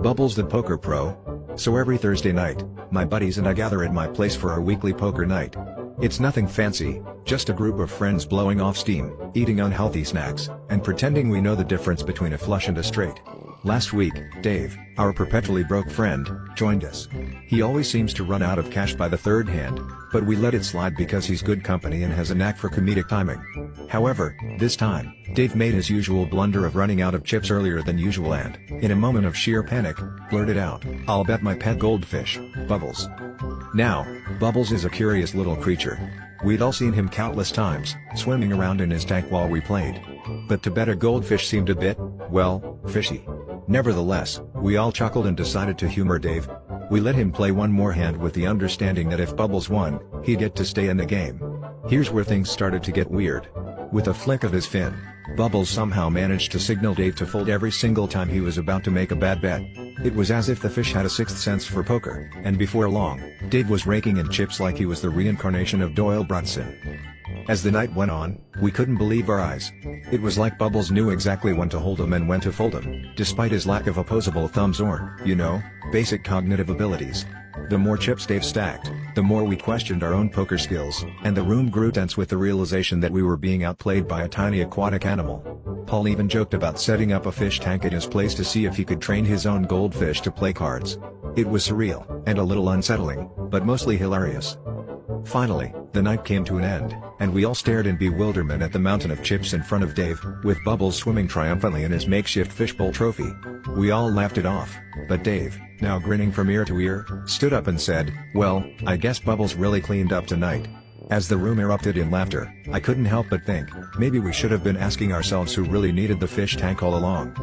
Bubbles the Poker Pro. So every Thursday night, my buddies and I gather at my place for our weekly poker night. It's nothing fancy, just a group of friends blowing off steam, eating unhealthy snacks, and pretending we know the difference between a flush and a straight. Last week, Dave, our perpetually broke friend, joined us. He always seems to run out of cash by the third hand, but we let it slide because he's good company and has a knack for comedic timing. However, this time, Dave made his usual blunder of running out of chips earlier than usual and, in a moment of sheer panic, blurted out, "I'll bet my pet goldfish, Bubbles." Now, Bubbles is a curious little creature. We'd all seen him countless times, swimming around in his tank while we played. But to bet a goldfish seemed a bit, well, fishy. Nevertheless, we all chuckled and decided to humor Dave. We let him play one more hand with the understanding that if Bubbles won, he'd get to stay in the game. Here's where things started to get weird. With a flick of his fin, Bubbles somehow managed to signal Dave to fold every single time he was about to make a bad bet. It was as if the fish had a sixth sense for poker, and before long, Dave was raking in chips like he was the reincarnation of Doyle Brunson. As the night went on, we couldn't believe our eyes. It was like Bubbles knew exactly when to hold 'em and when to fold 'em, despite his lack of opposable thumbs or, basic cognitive abilities. The more chips Dave stacked, the more we questioned our own poker skills, and the room grew tense with the realization that we were being outplayed by a tiny aquatic animal. Paul even joked about setting up a fish tank at his place to see if he could train his own goldfish to play cards. It was surreal, and a little unsettling, but mostly hilarious. Finally, the night came to an end, and we all stared in bewilderment at the mountain of chips in front of Dave, with Bubbles swimming triumphantly in his makeshift fishbowl trophy. We all laughed it off, but Dave, now grinning from ear to ear, stood up and said, "Well, I guess Bubbles really cleaned up tonight." As the room erupted in laughter, I couldn't help but think, maybe we should have been asking ourselves who really needed the fish tank all along.